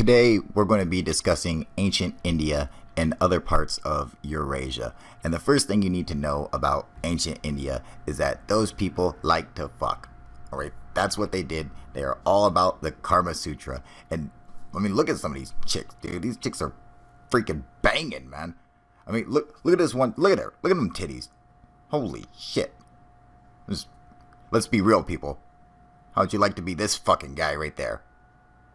Today, we're going to be discussing ancient India and other parts of Eurasia. And the first thing you need to know about ancient India is that those people like to fuck. All right, that's what they did. They are all about the Karma Sutra. And I mean, look at some of these chicks, dude. These chicks are freaking banging, man. I mean, look at this one. Look at her. Look at them titties. Holy shit. Let's be real, people. How'd you like to be this fucking guy right there?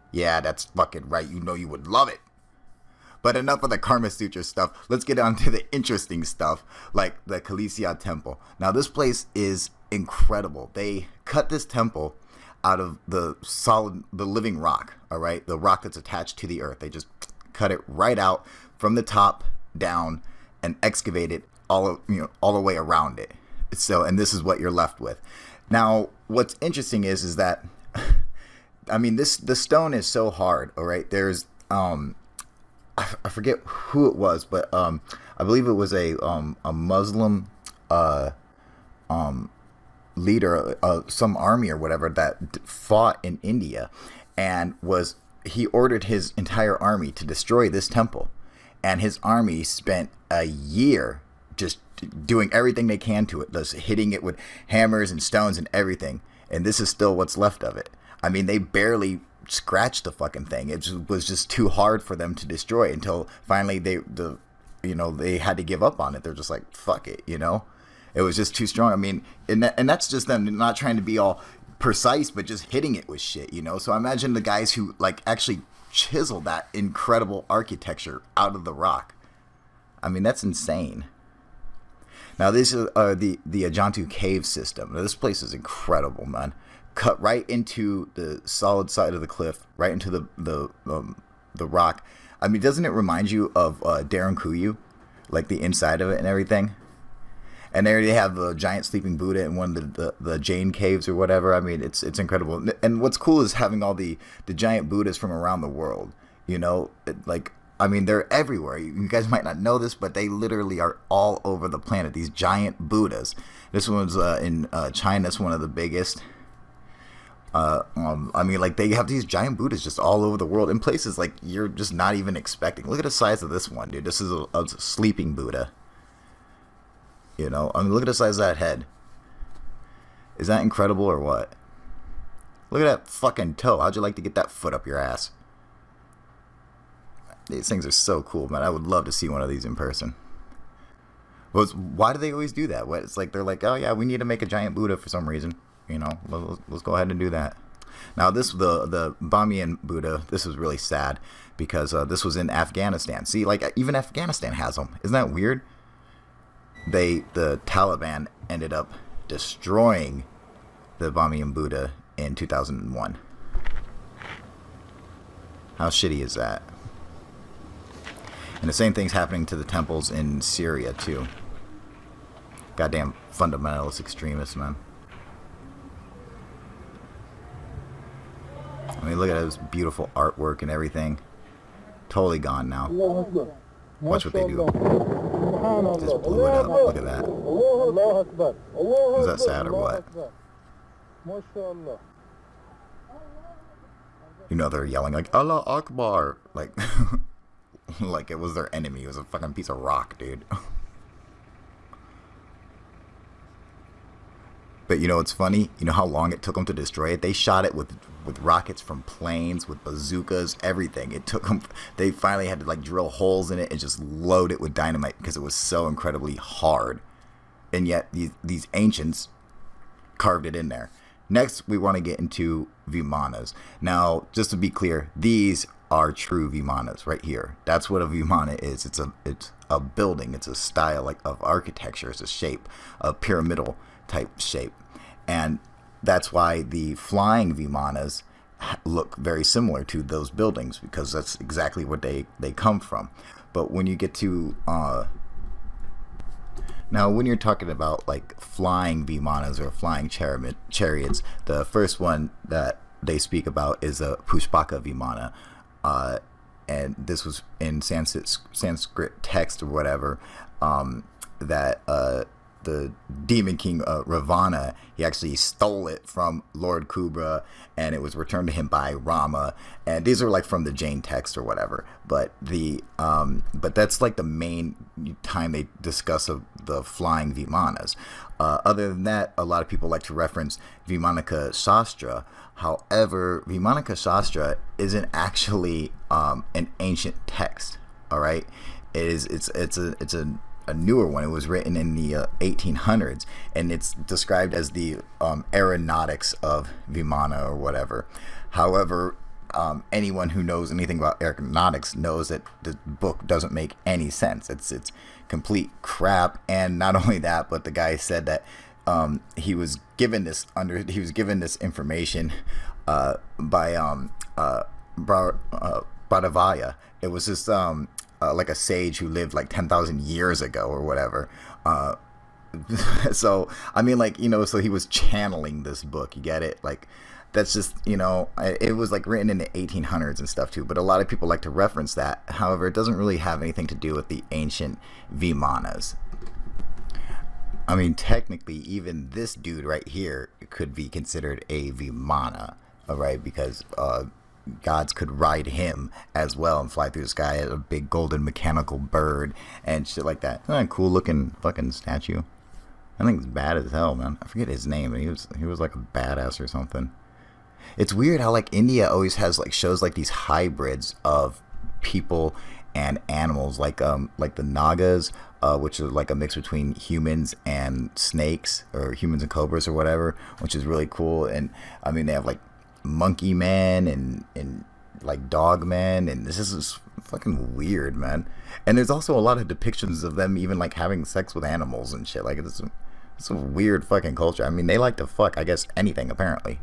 Yeah, that's fucking right. You know you would love it. But enough of the Karma Sutra stuff. Let's get on to the interesting stuff, like the Kalisya Temple. Now, this place is incredible. They cut this temple out of the living rock, all right? The rock that's attached to the earth. They just cut it right out from the top down and excavate it all the way around it. So, and this is what you're left with. Now, what's interesting is that I mean, the stone is so hard, all right? There's I forget who it was, but I believe it was a Muslim leader of some army or whatever that fought in India, and he ordered his entire army to destroy this temple, and his army spent a year just doing everything they can to it, just hitting it with hammers and stones and everything, and this is still what's left of it. I mean, they barely scratched the fucking thing. It was just too hard for them to destroy until finally they had to give up on it. They're just like, fuck it, It was just too strong. I mean, and that's just them not trying to be all precise, but just hitting it with shit, So I imagine the guys who actually chiseled that incredible architecture out of the rock. I mean, that's insane. Now, this is the Ajantu cave system. Now, this place is incredible, man. Cut right into the solid side of the cliff, right into the rock. I mean, doesn't it remind you of Darren, like the inside of it and everything? And there they have a giant sleeping Buddha in one of the Jain caves or whatever. I mean, it's incredible. And what's cool is having all the giant Buddhas from around the world. I mean, they're everywhere. You guys might not know this, but they literally are all over the planet. These giant Buddhas. This one's in China. It's one of the biggest. I mean, they have these giant Buddhas just all over the world in places you're just not even expecting. Look at the size of this one, dude. This is a sleeping Buddha. I mean, look at the size of that head. Is that incredible or what? Look at that fucking toe. How'd you like to get that foot up your ass? These things are so cool, man. I would love to see one of these in person. Well, why do they always do that? It's they're like, oh yeah, we need to make a giant Buddha for some reason. Let's go ahead and do that. Now, the Bamiyan Buddha, this was really sad because this was in Afghanistan. See, even Afghanistan has them. Isn't that weird? The Taliban ended up destroying the Bamiyan Buddha in 2001. How shitty is that? And the same thing's happening to the temples in Syria, too. Goddamn fundamentalist extremists, man. I mean, look at this beautiful artwork and everything. Totally gone now. Watch what they do. Just blew it up. Look at that. Is that sad or what? They're yelling Allah Akbar. Like it was their enemy. It was a fucking piece of rock, dude. But it's funny? You know how long it took them to destroy it? They shot it with rockets from planes, with bazookas, everything. It took them... They finally had to drill holes in it and just load it with dynamite because it was so incredibly hard. And yet these ancients carved it in there. Next, we want to get into Vimanas. Now, just to be clear, these are true Vimanas right here. That's what a Vimana is. It's a building. It's a style of architecture. It's a shape, a pyramidal type shape, and that's why the flying Vimanas look very similar to those buildings, because that's exactly what they come from. But when you get to now, when you're talking about flying Vimanas or flying chariots, the first one that they speak about is a Pushpaka Vimana, and this was in Sanskrit text or whatever, that the demon king Ravana. He actually stole it from Lord Kubra, and it was returned to him by Rama. And these are like from the Jain text or whatever. But but that's like the main time they discuss of the flying Vimanas. Other than that, a lot of people like to reference Vimanika Shastra. However, Vimanika Shastra isn't actually an ancient text. All right, it's a newer one. It was written in the 1800s, and it's described as the aeronautics of Vimana or whatever. However, anyone who knows anything about aeronautics knows that the book doesn't make any sense. It's complete crap. And not only that, but the guy said that he was given this information by Bhattavaya. It was just like a sage who lived like 10,000 years ago or whatever. So I mean, like, you know, so he was channeling this book. You get it? Like, that's just, you know, it was like written in the 1800s and stuff too. But a lot of people like to reference that. However, it doesn't really have anything to do with the ancient Vimanas. I mean, technically, even this dude right here could be considered a Vimana, all right? Because gods could ride him as well and fly through the sky as a big golden mechanical bird and shit like that. Isn't that a cool looking fucking statue? I think it's bad as hell, man. I forget his name. He was like a badass or something. It's weird how like India always has like shows like these hybrids of people and animals, like the Nagas, which are like a mix between humans and snakes, or humans and cobras or whatever, which is really cool. And I mean, they have like monkey man and like dog man, and this is fucking weird, man. And there's also a lot of depictions of them even like having sex with animals and shit. Like it's a weird fucking culture. I mean, they like to fuck, I guess, anything apparently.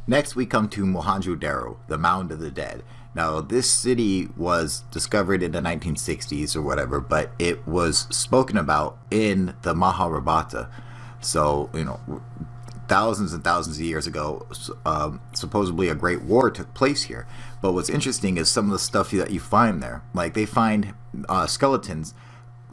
Next, we come to Mohenjo-Daro, the Mound of the Dead. Now, this city was discovered in the 1960s or whatever, but it was spoken about in the Mahabharata. So, you know, thousands and thousands of years ago, supposedly a great war took place here. But what's interesting is some of the stuff that you find there. Like, they find skeletons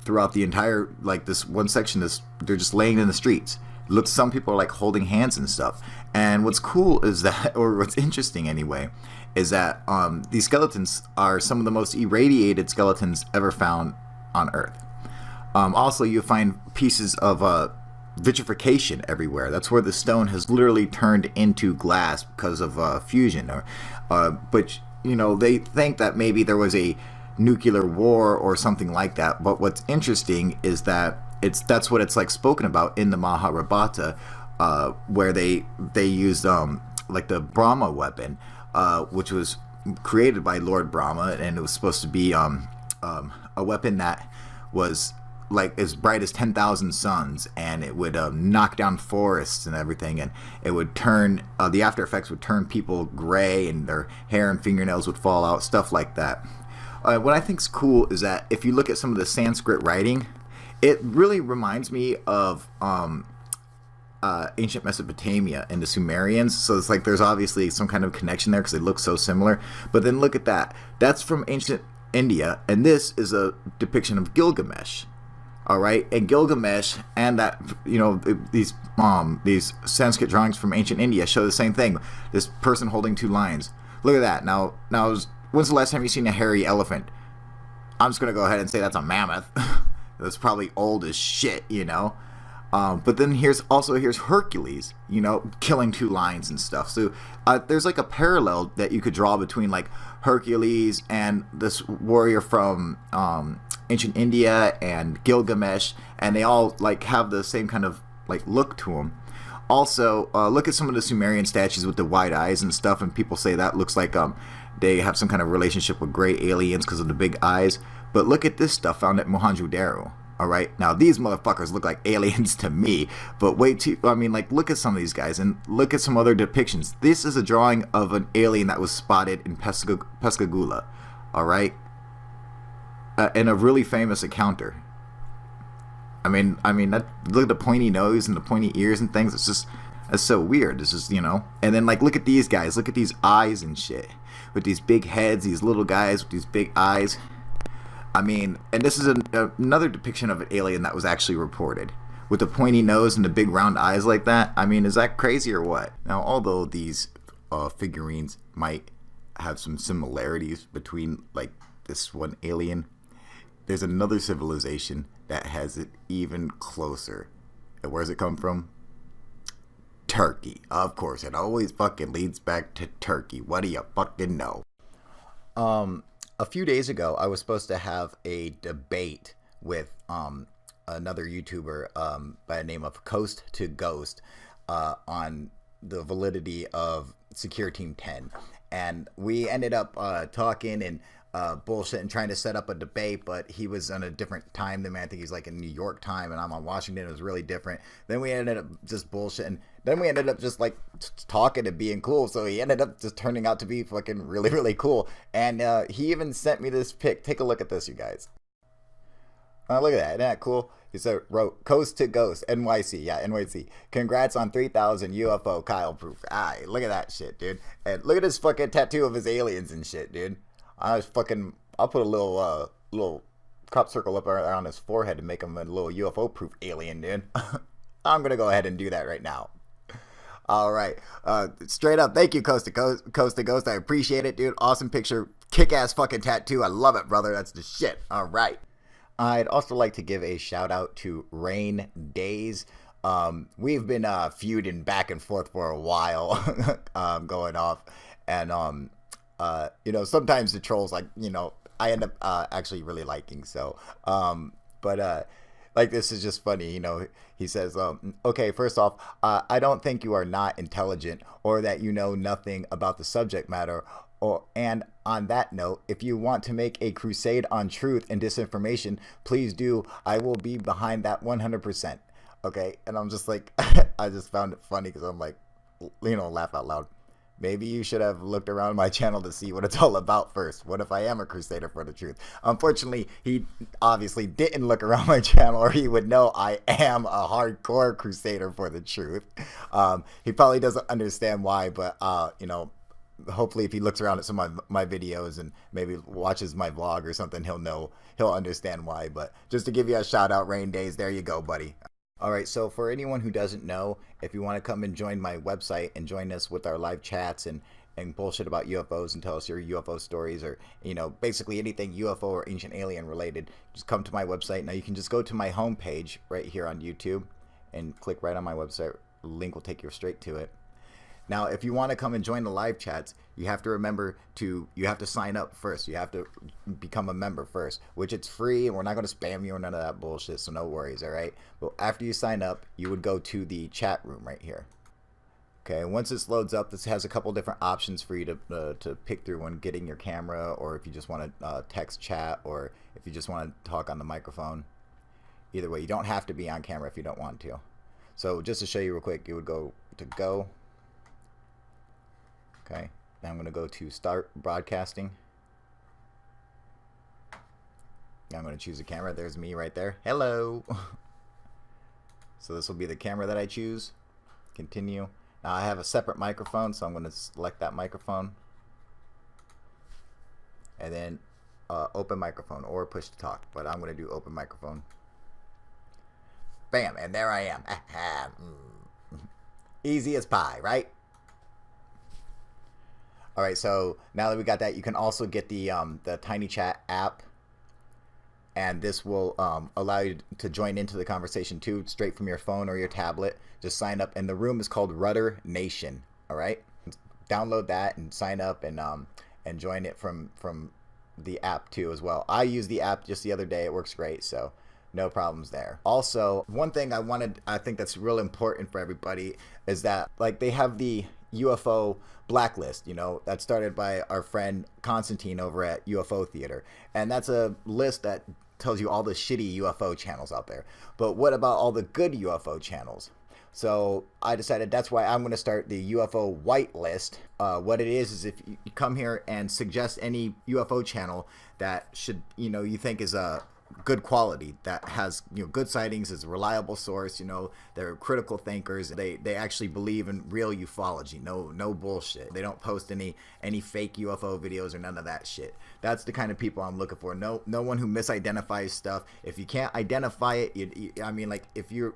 throughout the entire, like, this one section, they're just laying in the streets. Look, some people are like holding hands and stuff. And what's cool is that, or what's interesting anyway, is that these skeletons are some of the most irradiated skeletons ever found on Earth. Also, you find pieces of vitrification everywhere. That's where the stone has literally turned into glass because of fusion. But you know, they think that maybe there was a nuclear war or something like that. But what's interesting is that that's what it's like spoken about in the Mahabharata, where they used like the Brahma weapon, which was created by Lord Brahma, and it was supposed to be a weapon that was like as bright as 10,000 suns, and it would knock down forests and everything, and it would turn the after effects would turn people gray, and their hair and fingernails would fall out, stuff like that. What I think's cool is that if you look at some of the Sanskrit writing, it really reminds me of ancient Mesopotamia and the Sumerians. So it's like there's obviously some kind of connection there because they look so similar. But then look at that. That's from ancient India, and this is a depiction of Gilgamesh. All right, and Gilgamesh and that, you know, these Sanskrit drawings from ancient India show the same thing. This person holding two lions. Look at that. Now, when's the last time you've seen a hairy elephant? I'm just gonna go ahead and say that's a mammoth. That's probably old as shit, you know. But then here's Hercules, you know, killing two lions and stuff. So there's like a parallel that you could draw between like Hercules and this warrior from ancient India and Gilgamesh, and they all like have the same kind of like look to them. Also, look at some of the Sumerian statues with the wide eyes and stuff, and people say that looks like they have some kind of relationship with gray aliens because of the big eyes. But look at this stuff found at Mohenjo-Daro. All right, now these motherfuckers look like aliens to me, but look at some of these guys and look at some other depictions. This is a drawing of an alien that was spotted in Pascagoula, all right, in a really famous encounter. I mean, look at the pointy nose and the pointy ears and things. It's so weird. It's just, you know. And then like look at these guys. Look at these eyes and shit with these big heads. These little guys with these big eyes. I mean, and this is another depiction of an alien that was actually reported. With the pointy nose and the big round eyes like that. I mean, is that crazy or what? Now, although these figurines might have some similarities between, like, this one alien, there's another civilization that has it even closer. And where's it come from? Turkey. Of course, it always fucking leads back to Turkey. What do you fucking know? A few days ago, I was supposed to have a debate with another YouTuber by the name of Coast to Ghost on the validity of Secure Team 10. And we ended up talking and bullshit and trying to set up a debate, but he was on a different time than me. I think he's like in New York time and I'm on Washington. It was really different. Then we ended up just bullshitting. Then we ended up just like talking and being cool. So he ended up just turning out to be fucking really, really cool. And he even sent me this pic. Take a look at this, you guys. Look at that. Isn't that cool? He said, wrote, Coast to Ghost, NYC. Yeah, NYC. Congrats on 3,000 UFO Kyle proof. Look at that shit, dude. And look at this fucking tattoo of his aliens and shit, dude. I'll put a little crop circle up around his forehead to make him a little UFO proof alien, dude. I'm going to go ahead and do that right now. All right. Straight up, thank you, Coast to Ghost. I appreciate it, dude. Awesome picture. Kick-ass fucking tattoo. I love it, brother. That's the shit. All right. I'd also like to give a shout out to Rain Days. We've been feuding back and forth for a while, going off, and sometimes the trolls, like, I end up actually really liking. So, like, this is just funny. He says, okay, first off, I don't think you are not intelligent or that you know nothing about the subject matter. And on that note, if you want to make a crusade on truth and disinformation, please do. I will be behind that 100%. Okay. And I'm just like, I just found it funny because I'm like, laugh out loud. Maybe you should have looked around my channel to see what it's all about first. What if I am a crusader for the truth? Unfortunately, he obviously didn't look around my channel, or he would know I am a hardcore crusader for the truth. He probably doesn't understand why, but, hopefully if he looks around at some of my videos and maybe watches my vlog or something, he'll understand why. But just to give you a shout out, Rain Days, there you go, buddy. All right, so for anyone who doesn't know, if you want to come and join my website and join us with our live chats and bullshit about UFOs and tell us your UFO stories, or basically anything UFO or ancient alien related, just come to my website. Now you can just go to my homepage right here on YouTube and click right on my website. The link will take you straight to it. Now, if you want to come and join the live chats, you have to remember you have to sign up first. You have to become a member first, which it's free, and we're not going to spam you or none of that bullshit, so no worries, all right? But after you sign up, you would go to the chat room right here. Okay, once this loads up, this has a couple different options for you to pick through when getting your camera, or if you just want to text chat, or if you just want to talk on the microphone. Either way, you don't have to be on camera if you don't want to. So just to show you real quick, you would go to go. Okay, now I'm going to go to start broadcasting. Now I'm going to choose a camera. There's me right there. Hello. So this will be the camera that I choose. Continue. Now I have a separate microphone, so I'm going to select that microphone. And then open microphone or push to talk. But I'm going to do open microphone. Bam, and there I am. Easy as pie, right? All right, so now that we got that, you can also get the Tiny Chat app, and this will allow you to join into the conversation too, straight from your phone or your tablet. Just sign up, and the room is called Rudder Nation. All right, download that and sign up and join it from the app too as well. I used the app just the other day; it works great, so no problems there. Also, one thing I think that's real important for everybody is that, like, they have the UFO blacklist, that's started by our friend Constantine over at UFO Theater, and that's a list that tells you all the shitty UFO channels out there. But what about all the good UFO channels? So I decided that's why I'm going to start the UFO white list. What it is if you come here and suggest any UFO channel that should, you think is good quality, that has, you know, good sightings, is a reliable source. You know, they're critical thinkers. They actually believe in real ufology. No bullshit. They don't post any fake UFO videos or none of that shit. That's the kind of people I'm looking for. No one who misidentifies stuff. If you can't identify it, I mean, like, if you're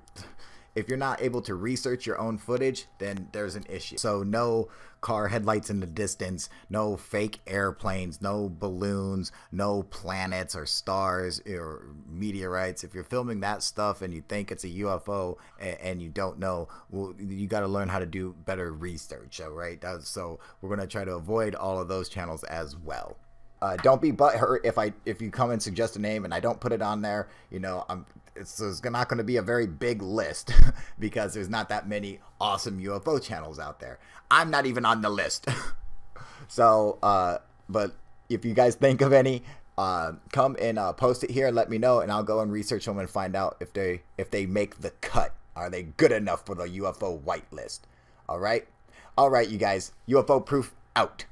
not able to research your own footage, then there's an issue. So no car headlights in the distance, no fake airplanes, no balloons, no planets or stars or meteorites. If you're filming that stuff and you think it's a UFO and you don't know, well, you got to learn how to do better research, all right? So we're going to try to avoid all of those channels as well. Don't be butthurt if you come and suggest a name and I don't put it on there. You know, it's not going to be a very big list because there's not that many awesome UFO channels out there. I'm not even on the list. So, but if you guys think of any, come and post it here and let me know, and I'll go and research them and find out if they make the cut. Are they good enough for the UFO whitelist? All right, you guys. UFO proof out.